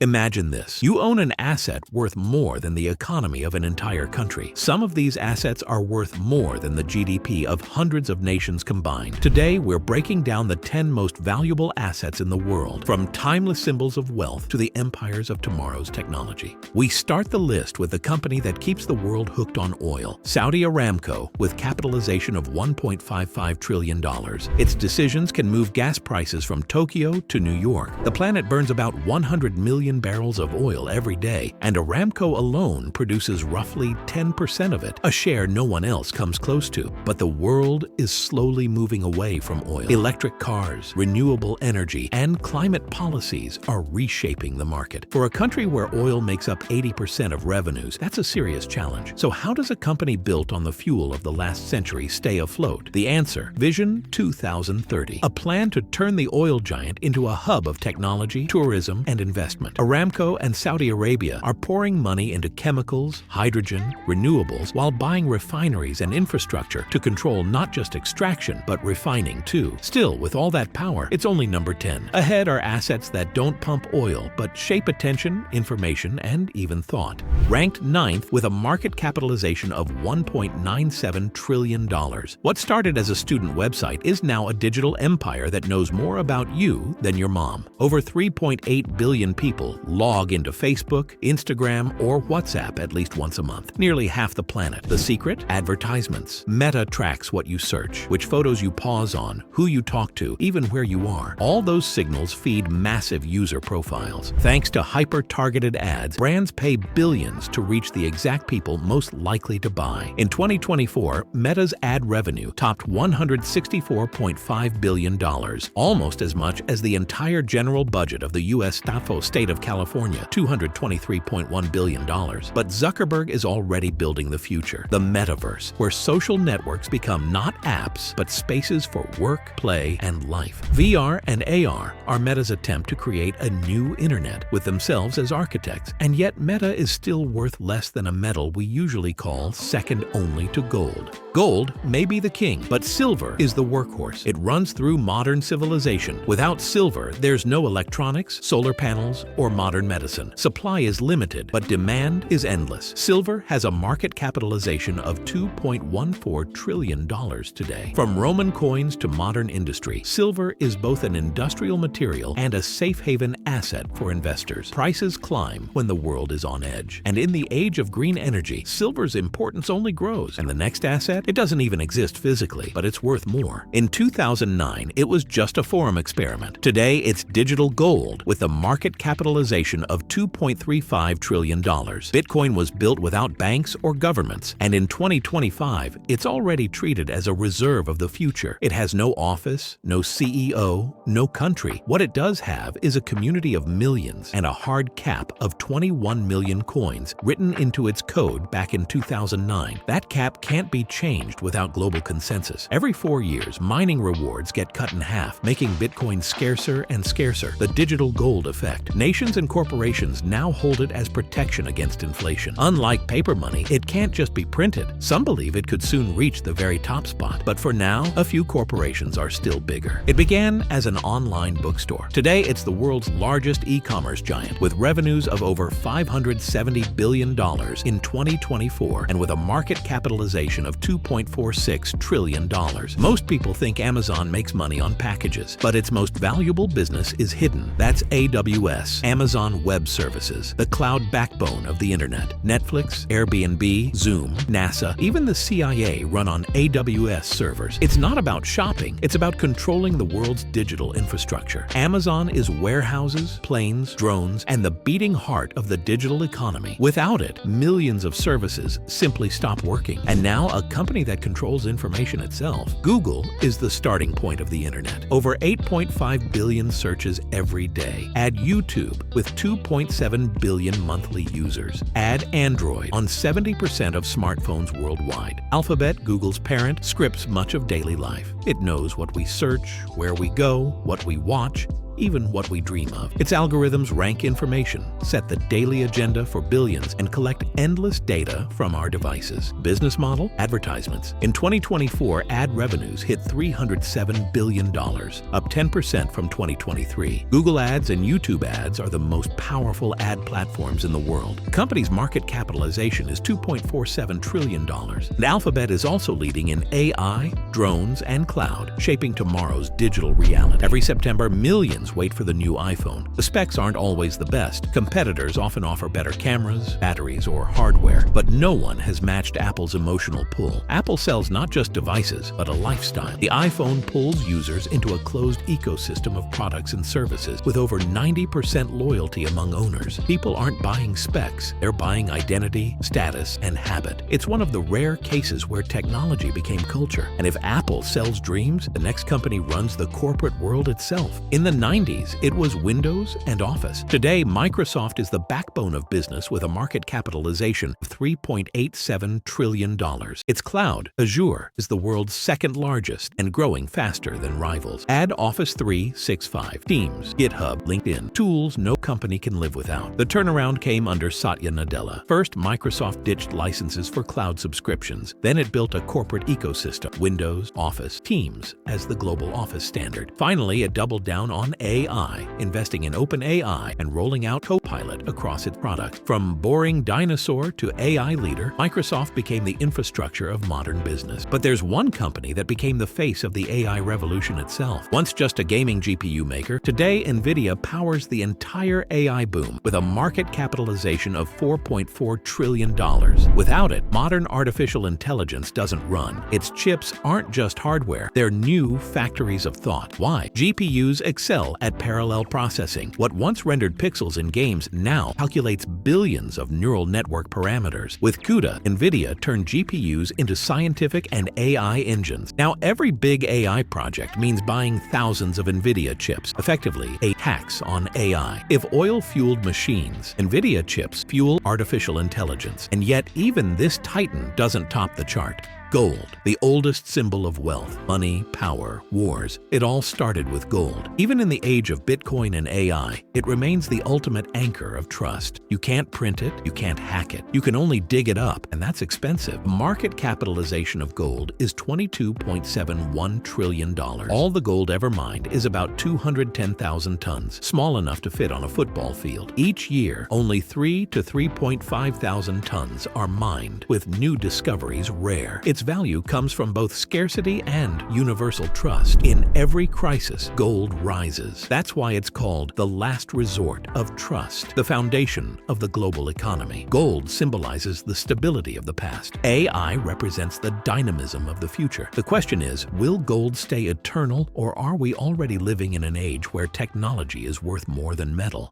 Imagine this. You own an asset worth more than the economy of an entire country. Some of these assets are worth more than the GDP of hundreds of nations combined. Today, we're breaking down the 10 most valuable assets in the world, from timeless symbols of wealth to the empires of tomorrow's technology. We start the list with the company that keeps the world hooked on oil, Saudi Aramco, with capitalization of $1.55 trillion. Its decisions can move gas prices from Tokyo to New York. The planet burns about 100 million barrels of oil every day, and Aramco alone produces roughly 10% of it, a share no one else comes close to. But the world is slowly moving away from oil. Electric cars, renewable energy, and climate policies are reshaping the market. For a country where oil makes up 80% of revenues, that's a serious challenge. So how does a company built on the fuel of the last century stay afloat? The answer: Vision 2030, a plan to turn the oil giant into a hub of technology, tourism, and investment. Aramco and Saudi Arabia are pouring money into chemicals, hydrogen, renewables, while buying refineries and infrastructure to control not just extraction, but refining too. Still, with all that power, it's only number 10. Ahead are assets that don't pump oil, but shape attention, information, and even thought. Ranked 9th with a market capitalization of $1.97 trillion. What started as a student website is now a digital empire that knows more about you than your mom. Over 3.8 billion people log into Facebook, Instagram, or WhatsApp at least once a month. Nearly half the planet. The secret? Advertisements. Meta tracks what you search, which photos you pause on, who you talk to, even where you are. All those signals feed massive user profiles. Thanks to hyper-targeted ads, brands pay billions to reach the exact people most likely to buy. In 2024, Meta's ad revenue topped $164.5 billion, almost as much as the entire general budget of the U.S. state of California, $223.1 billion. But Zuckerberg is already building the future, the metaverse, where social networks become not apps, but spaces for work, play, and life. VR and AR are Meta's attempt to create a new internet, with themselves as architects, and yet Meta is still worth less than a metal we usually call second only to gold. Gold may be the king, but silver is the workhorse. It runs through modern civilization. Without silver, there's no electronics, solar panels, or modern medicine. Supply is limited, but demand is endless. Silver has a market capitalization of $2.14 trillion today. From Roman coins to modern industry, silver is both an industrial material and a safe haven asset for investors. Prices climb when the world is on edge. And in the age of green energy, silver's importance only grows. And the next asset? It doesn't even exist physically, but it's worth more. In 2009, it was just a forum experiment. Today, it's digital gold with a market capitalization of $2.35 trillion. Bitcoin was built without banks or governments, and in 2025, it's already treated as a reserve of the future. It has no office, no CEO, no country. What it does have is a community of millions and a hard cap of 21 million coins written into its code back in 2009. That cap can't be changed without global consensus. Every 4 years, mining rewards get cut in half, making Bitcoin scarcer and scarcer. The digital gold effect. Nations and corporations now hold it as protection against inflation. Unlike paper money, it can't just be printed. Some believe it could soon reach the very top spot. But for now, a few corporations are still bigger. It began as an online bookstore. Today, it's the world's largest e-commerce giant, with revenues of over $570 billion in 2024 and with a market capitalization of $2.46 trillion. Most people think Amazon makes money on packages, but its most valuable business is hidden. That's AWS, Amazon Web Services, the cloud backbone of the internet. Netflix, Airbnb, Zoom, NASA, even the CIA run on AWS servers. It's not about shopping, it's about controlling the world's digital infrastructure. Amazon is warehouses, planes, drones, and the beating heart of the digital economy. Without it, millions of services simply stop working. And now a company that controls information itself. Google is the starting point of the internet. Over 8.5 billion searches every day. Add YouTube with 2.7 billion monthly users. Add Android on 70% of smartphones worldwide. Alphabet, Google's parent, scripts much of daily life. It knows what we search, where we go, what we watch, even what we dream of. Its algorithms rank information, set the daily agenda for billions, and collect endless data from our devices. Business model? Advertisements. In 2024, ad revenues hit $307 billion, up 10% from 2023. Google Ads and YouTube Ads are the most powerful ad platforms in the world. The company's market capitalization is $2.47 trillion. And Alphabet is also leading in AI, drones, and cloud, shaping tomorrow's digital reality. Every September, millions wait for the new iPhone. The specs aren't always the best. Competitors often offer better cameras, batteries, or hardware, but no one has matched Apple's emotional pull. Apple sells not just devices, but a lifestyle. The iPhone pulls users into a closed ecosystem of products and services with over 90% loyalty among owners. People aren't buying specs, they're buying identity, status, and habit. It's one of the rare cases where technology became culture. And if Apple sells dreams, the next company runs the corporate world itself. In the 90s, it was Windows and Office. Today, Microsoft is the backbone of business with a market capitalization of $3.87 trillion. Its cloud, Azure, is the world's second largest and growing faster than rivals. Add Office 365, Teams, GitHub, LinkedIn, tools no company can live without. The turnaround came under Satya Nadella. First, Microsoft ditched licenses for cloud subscriptions. Then it built a corporate ecosystem, Windows, Office, Teams, as the global Office standard. Finally, it doubled down on AI, investing in OpenAI and rolling out Copilot across its products. From boring dinosaur to AI leader, Microsoft became the infrastructure of modern business. But there's one company that became the face of the AI revolution itself. Once just a gaming GPU maker, today NVIDIA powers the entire AI boom with a market capitalization of $4.4 trillion. Without it, modern artificial intelligence doesn't run. Its chips aren't just hardware, they're new factories of thought. Why? GPUs excel at parallel processing. What once rendered pixels in games now calculates billions of neural network parameters. With CUDA, NVIDIA turned GPUs into scientific and AI engines. Now, every big AI project means buying thousands of NVIDIA chips, effectively a tax on AI. If oil-fueled machines, NVIDIA chips fuel artificial intelligence. And yet, even this titan doesn't top the chart. Gold, the oldest symbol of wealth, money, power, wars. It all started with gold. Even in the age of Bitcoin and AI, it remains the ultimate anchor of trust. You can't print it, you can't hack it. You can only dig it up, and that's expensive. The market capitalization of gold is $22.71 trillion. All the gold ever mined is about 210,000 tons, small enough to fit on a football field. Each year, only 3 to 3.5 thousand tons are mined, with new discoveries rare. Its value comes from both scarcity and universal trust. In every crisis, gold rises. That's why it's called the last resort of trust, the foundation of the global economy. Gold symbolizes the stability of the past. AI represents the dynamism of the future. The question is, will gold stay eternal, or are we already living in an age where technology is worth more than metal?